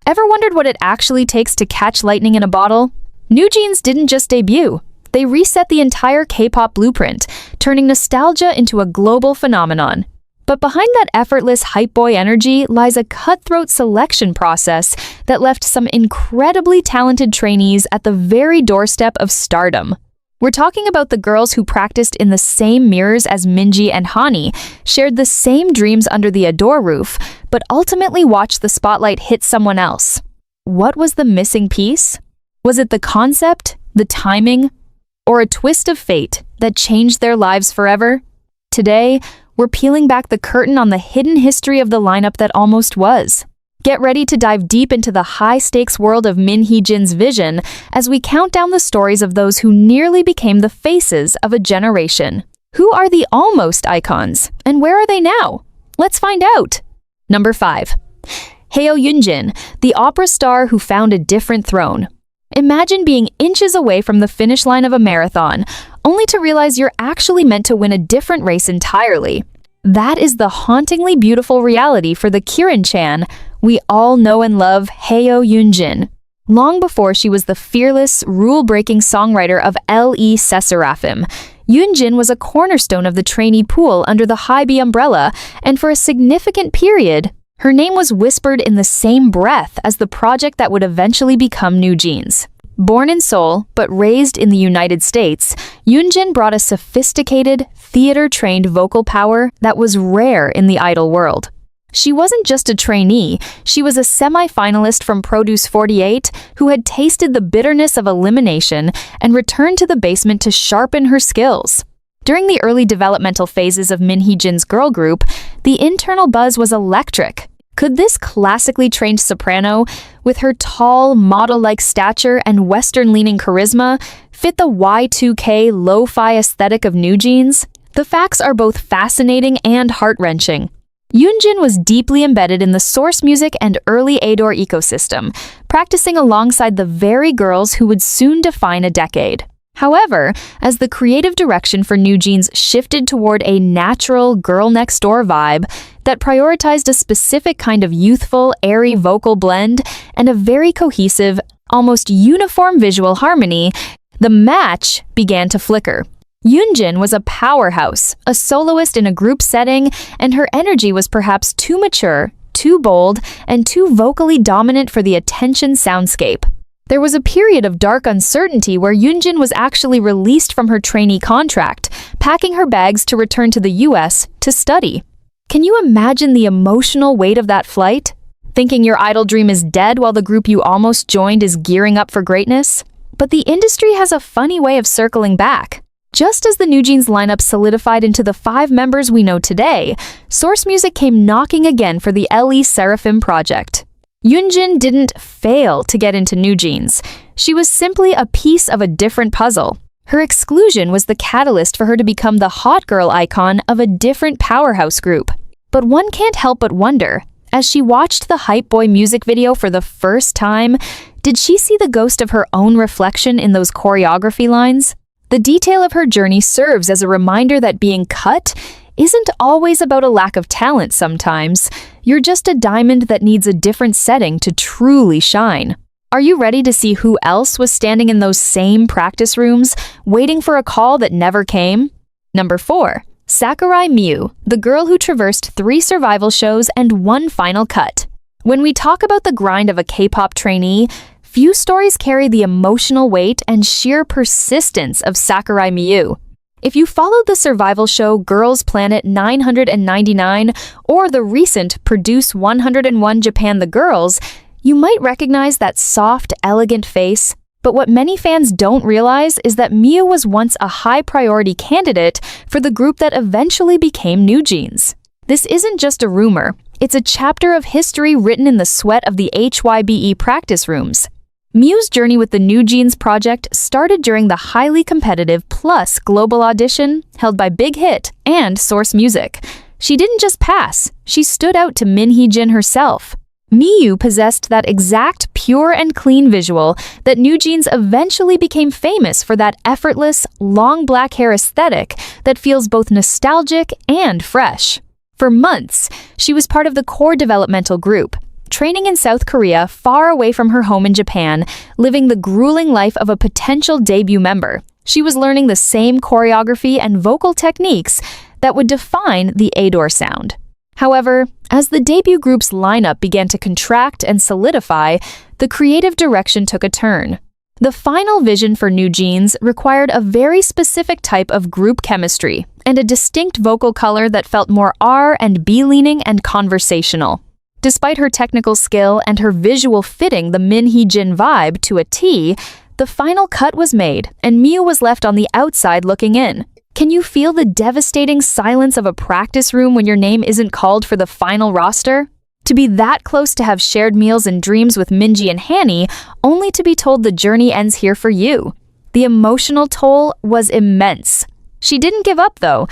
Ever wondered what it actually takes to catch lightning in a bottle? NewJeans didn't just debut. They reset the entire K-pop blueprint, turning nostalgia into a global phenomenon. But behind that effortless hype boy energy lies a cutthroat selection process that left some incredibly talented trainees at the very doorstep of stardom. We're talking about the girls who practiced in the same mirrors as Minji and Hanni, shared the same dreams under the ADOR roof, but ultimately watched the spotlight hit someone else. What was the missing piece? Was it the concept, the timing, or a twist of fate that changed their lives forever? Today, we're peeling back the curtain on the hidden history of the lineup that almost was. Get ready to dive deep into the high-stakes world of Min Hee-jin's vision as we count down the stories of those who nearly became the faces of a generation. Who are the almost icons, and where are they now? Let's find out! Number 5. Heo Yunjin, the opera star who found a different throne. Imagine being inches away from the finish line of a marathon, only to realize you're actually meant to win a different race entirely. That is the hauntingly beautiful reality for the Kirin-chan we all know and love, Heo Yunjin. Long before she was the fearless, rule-breaking songwriter of Le Seraphim, Yunjin was a cornerstone of the trainee pool under the Hybe umbrella, and for a significant period, her name was whispered in the same breath as the project that would eventually become NewJeans. Born in Seoul, but raised in the United States, Yunjin brought a sophisticated, theater-trained vocal power that was rare in the idol world. She wasn't just a trainee, she was a semi-finalist from Produce 48 who had tasted the bitterness of elimination and returned to the basement to sharpen her skills. During the early developmental phases of Min Hee-jin's girl group, the internal buzz was electric. Could this classically trained soprano, with her tall, model-like stature and Western-leaning charisma, fit the Y2K lo-fi aesthetic of NewJeans? The facts are both fascinating and heart-wrenching. Yunjin was deeply embedded in the source music and early ADOR ecosystem, practicing alongside the very girls who would soon define a decade. However, as the creative direction for NewJeans shifted toward a natural girl-next-door vibe that prioritized a specific kind of youthful, airy vocal blend and a very cohesive, almost uniform visual harmony, the match began to flicker. Yunjin was a powerhouse, a soloist in a group setting, and her energy was perhaps too mature, too bold, and too vocally dominant for the attention soundscape. There was a period of dark uncertainty where Yunjin was actually released from her trainee contract, packing her bags to return to the US to study. Can you imagine the emotional weight of that flight? Thinking your idol dream is dead while the group you almost joined is gearing up for greatness? But the industry has a funny way of circling back. Just as the NewJeans lineup solidified into the 5 members we know today, Source Music came knocking again for the Le Seraphim project. Yunjin didn't fail to get into NewJeans. She was simply a piece of a different puzzle. Her exclusion was the catalyst for her to become the hot girl icon of a different powerhouse group. But one can't help but wonder, as she watched the Hype Boy music video for the first time, did she see the ghost of her own reflection in those choreography lines? The detail of her journey serves as a reminder that being cut isn't always about a lack of talent sometimes. You're just a diamond that needs a different setting to truly shine. Are you ready to see who else was standing in those same practice rooms, waiting for a call that never came? Number 4. Sakurai Miu, the girl who traversed 3 survival shows and 1 final cut. When we talk about the grind of a K-pop trainee, few stories carry the emotional weight and sheer persistence of Sakurai Miu. If you followed the survival show Girls Planet 999 or the recent Produce 101 Japan The Girls, you might recognize that soft, elegant face. But what many fans don't realize is that Miu was once a high-priority candidate for the group that eventually became NewJeans. This isn't just a rumor. It's a chapter of history written in the sweat of the HYBE practice rooms. Miu's journey with the NewJeans project started during the highly competitive Plus Global audition held by Big Hit and Source Music. She didn't just pass, she stood out to Min Hee-jin herself. Miu possessed that exact pure and clean visual that NewJeans eventually became famous for, that effortless, long black hair aesthetic that feels both nostalgic and fresh. For months, she was part of the core developmental group, training in South Korea far away from her home in Japan, living the grueling life of a potential debut member. She was learning the same choreography and vocal techniques that would define the ADOR sound. However, as the debut group's lineup began to contract and solidify, the creative direction took a turn. The final vision for NewJeans required a very specific type of group chemistry and a distinct vocal color that felt more R&B leaning and conversational. Despite her technical skill and her visual fitting the Min Hee-jin vibe to a T, the final cut was made, and Miu was left on the outside looking in. Can you feel the devastating silence of a practice room when your name isn't called for the final roster? To be that close to have shared meals and dreams with Minji and Hanni, only to be told the journey ends here for you. The emotional toll was immense. She didn't give up, though.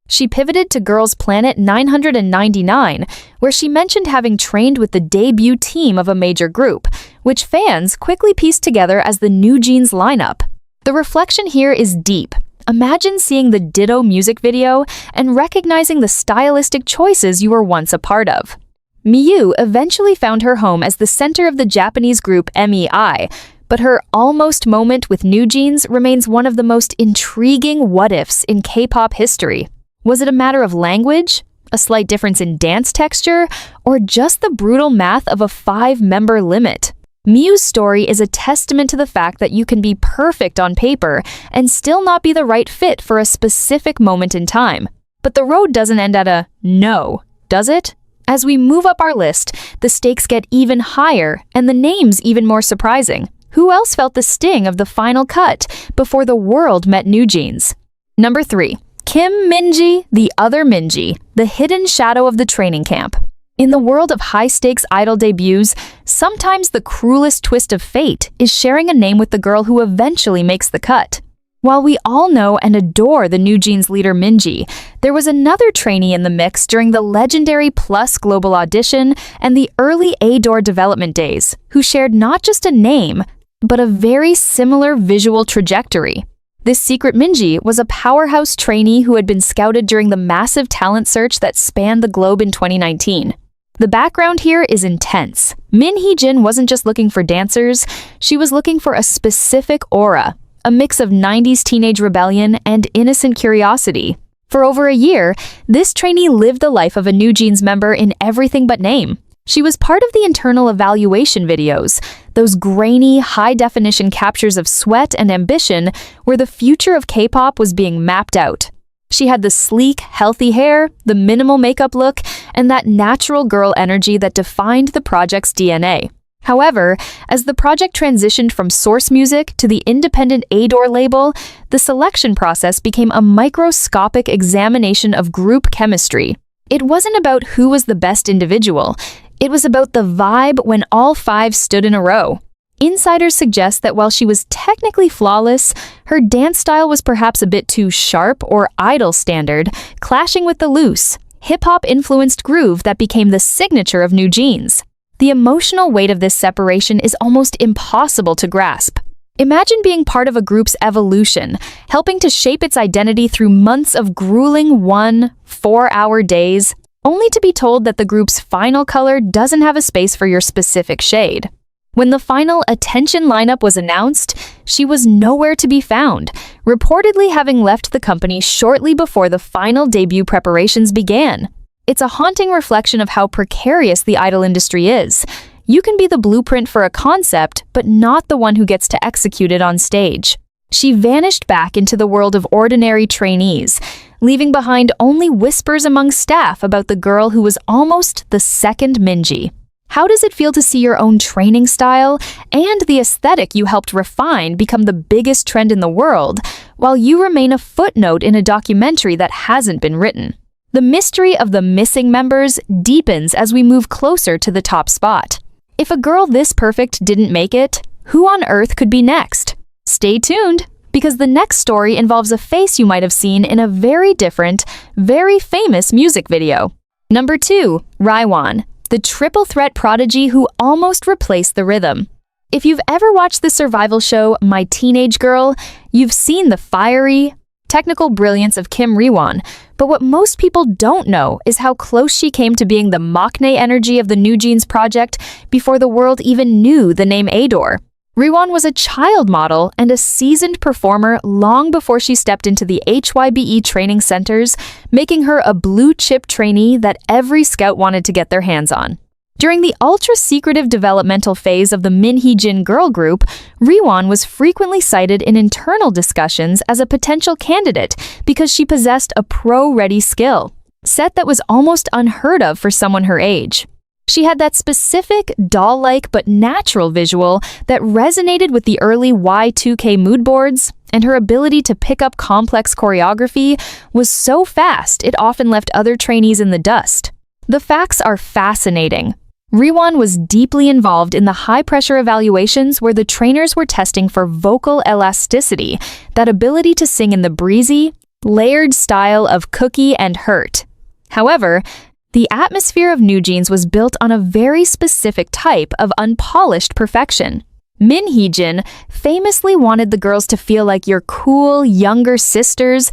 She pivoted to Girls Planet 999, where she mentioned having trained with the debut team of a major group, which fans quickly pieced together as the NewJeans lineup. The reflection here is deep. Imagine seeing the Ditto music video and recognizing the stylistic choices you were once a part of. Miu eventually found her home as the center of the Japanese group MEI, but her almost moment with NewJeans remains one of the most intriguing what-ifs in K-pop history. Was it a matter of language, a slight difference in dance texture, or just the brutal math of a 5-member limit? Miu's story is a testament to the fact that you can be perfect on paper and still not be the right fit for a specific moment in time. But the road doesn't end at a no, does it? As we move up our list, the stakes get even higher and the names even more surprising. Who else felt the sting of the final cut before the world met NewJeans? Number 3. Kim Minji, the other Minji, the hidden shadow of the training camp. In the world of high-stakes idol debuts, sometimes the cruelest twist of fate is sharing a name with the girl who eventually makes the cut. While we all know and adore the NewJeans leader Minji, there was another trainee in the mix during the legendary Plus Global audition and the early ADOR development days, who shared not just a name, but a very similar visual trajectory. This secret Minji was a powerhouse trainee who had been scouted during the massive talent search that spanned the globe in 2019. The background here is intense. Min Hee-jin wasn't just looking for dancers, she was looking for a specific aura, a mix of 90s teenage rebellion and innocent curiosity. For over a year, this trainee lived the life of a NewJeans member in everything but name. She was part of the internal evaluation videos, those grainy, high-definition captures of sweat and ambition where the future of K-pop was being mapped out. She had the sleek, healthy hair, the minimal makeup look, and that natural girl energy that defined the project's DNA. However, as the project transitioned from source music to the independent ADOR label, the selection process became a microscopic examination of group chemistry. It wasn't about who was the best individual. It was about the vibe when all 5 stood in a row. Insiders suggest that while she was technically flawless, her dance style was perhaps a bit too sharp or idol standard, clashing with the loose, hip-hop-influenced groove that became the signature of NewJeans. The emotional weight of this separation is almost impossible to grasp. Imagine being part of a group's evolution, helping to shape its identity through months of grueling 1-4-hour days, only to be told that the group's final color doesn't have a space for your specific shade. When the final attention lineup was announced, she was nowhere to be found, reportedly having left the company shortly before the final debut preparations began. It's a haunting reflection of how precarious the idol industry is. You can be the blueprint for a concept, but not the one who gets to execute it on stage. She vanished back into the world of ordinary trainees, leaving behind only whispers among staff about the girl who was almost the second Minji. How does it feel to see your own training style and the aesthetic you helped refine become the biggest trend in the world, while you remain a footnote in a documentary that hasn't been written? The mystery of the missing members deepens as we move closer to the top spot. If a girl this perfect didn't make it, who on earth could be next? Stay tuned, because the next story involves a face you might have seen in a very different, very famous music video. Number 2, Riwan, the triple threat prodigy who almost replaced the rhythm. If you've ever watched the survival show My Teenage Girl, you've seen the fiery, technical brilliance of Kim Riwan, but what most people don't know is how close she came to being the maknae energy of the NewJeans project before the world even knew the name ADOR. Riwan was a child model and a seasoned performer long before she stepped into the HYBE training centers, making her a blue-chip trainee that every scout wanted to get their hands on. During the ultra-secretive developmental phase of the Minji girl group, Riwan was frequently cited in internal discussions as a potential candidate because she possessed a pro-ready skill set that was almost unheard of for someone her age. She had that specific, doll-like but natural visual that resonated with the early Y2K mood boards, and her ability to pick up complex choreography was so fast it often left other trainees in the dust. The facts are fascinating. Riwan was deeply involved in the high-pressure evaluations where the trainers were testing for vocal elasticity, that ability to sing in the breezy, layered style of Cookie and Hurt. However, the atmosphere of NewJeans was built on a very specific type of unpolished perfection. Minji famously wanted the girls to feel like your cool, younger sisters,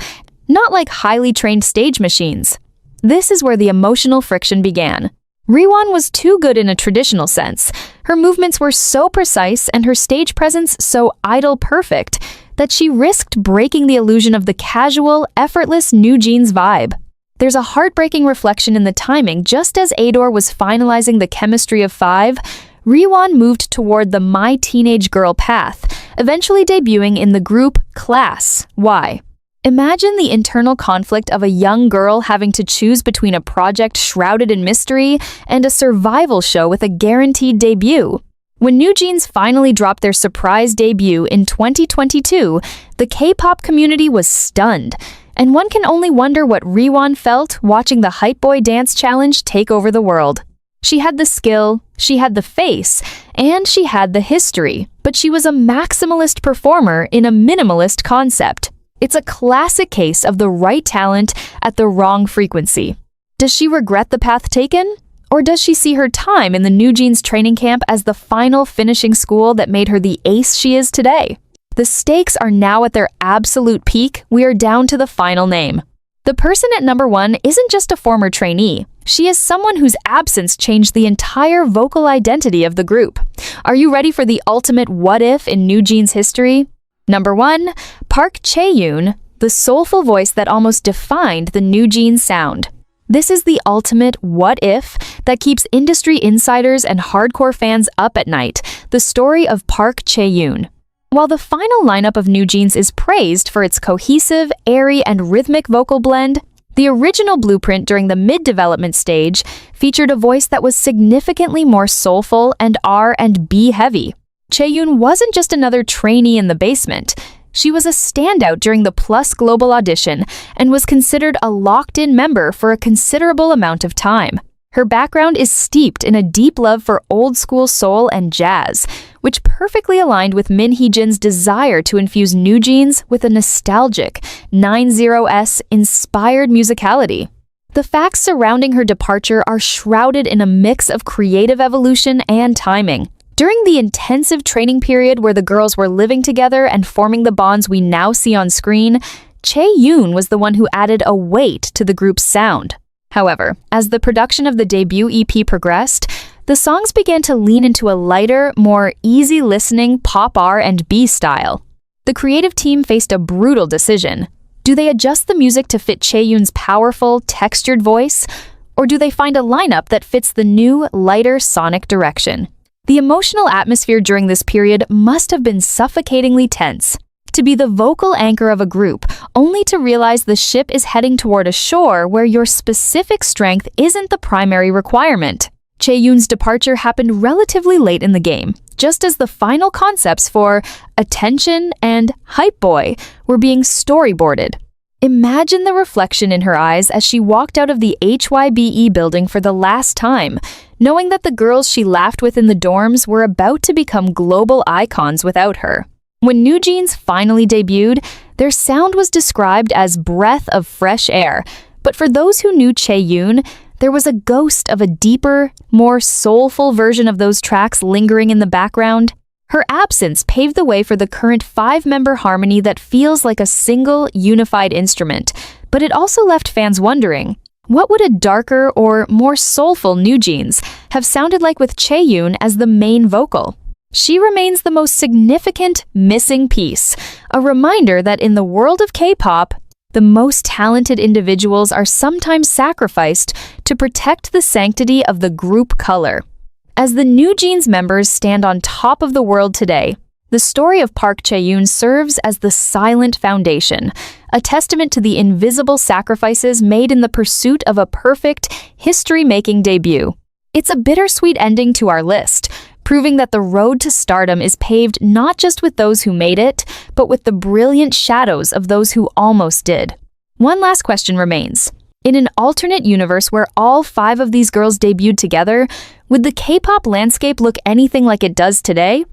not like highly trained stage machines. This is where the emotional friction began. Riwan was too good in a traditional sense. Her movements were so precise and her stage presence so idol-perfect that she risked breaking the illusion of the casual, effortless NewJeans vibe. There's a heartbreaking reflection in the timing. Just as ADOR was finalizing the chemistry of 5, Riwan moved toward the My Teenage Girl path, eventually debuting in the group Class Y. Imagine the internal conflict of a young girl having to choose between a project shrouded in mystery and a survival show with a guaranteed debut. When NewJeans finally dropped their surprise debut in 2022, the K-pop community was stunned, and one can only wonder what Riwan felt watching the Hype Boy Dance Challenge take over the world. She had the skill, she had the face, and she had the history, but she was a maximalist performer in a minimalist concept. It's a classic case of the right talent at the wrong frequency. Does she regret the path taken? Or does she see her time in the NewJeans training camp as the final finishing school that made her the ace she is today? The stakes are now at their absolute peak. We are down to the final name. The person at number 1 isn't just a former trainee. She is someone whose absence changed the entire vocal identity of the group. Are you ready for the ultimate what-if in NewJeans history? Number 1, Park Chayun, the soulful voice that almost defined the NewJeans sound. This is the ultimate what-if that keeps industry insiders and hardcore fans up at night, the story of Park Chayun. While the final lineup of NewJeans is praised for its cohesive, airy, and rhythmic vocal blend, the original blueprint during the mid-development stage featured a voice that was significantly more soulful and R&B heavy. Chayun wasn't just another trainee in the basement. She was a standout during the Plus Global audition and was considered a locked-in member for a considerable amount of time. Her background is steeped in a deep love for old-school soul and jazz, which perfectly aligned with Minji's desire to infuse NewJeans with a nostalgic 90s-inspired musicality. The facts surrounding her departure are shrouded in a mix of creative evolution and timing. During the intensive training period where the girls were living together and forming the bonds we now see on screen, Chayun was the one who added a weight to the group's sound. However, as the production of the debut EP progressed, the songs began to lean into a lighter, more easy-listening pop R&B style. The creative team faced a brutal decision. Do they adjust the music to fit Chayun's powerful, textured voice, or do they find a lineup that fits the new, lighter sonic direction? The emotional atmosphere during this period must have been suffocatingly tense. To be the vocal anchor of a group, only to realize the ship is heading toward a shore where your specific strength isn't the primary requirement. Chayun's departure happened relatively late in the game, just as the final concepts for Attention and Hype Boy were being storyboarded. Imagine the reflection in her eyes as she walked out of the HYBE building for the last time, knowing that the girls she laughed with in the dorms were about to become global icons without her. When NewJeans finally debuted, their sound was described as breath of fresh air, but for those who knew Chayun, there was a ghost of a deeper, more soulful version of those tracks lingering in the background. Her absence paved the way for the current 5-member harmony that feels like a single, unified instrument, but it also left fans wondering, what would a darker or more soulful NewJeans have sounded like with Chayun as the main vocal? She remains the most significant missing piece, a reminder that in the world of K-pop, the most talented individuals are sometimes sacrificed to protect the sanctity of the group color. As the NewJeans members stand on top of the world today, the story of Park Chayun serves as the silent foundation, a testament to the invisible sacrifices made in the pursuit of a perfect, history-making debut. It's a bittersweet ending to our list, proving that the road to stardom is paved not just with those who made it, but with the brilliant shadows of those who almost did. One last question remains. In an alternate universe where all 5 of these girls debuted together, would the K-pop landscape look anything like it does today?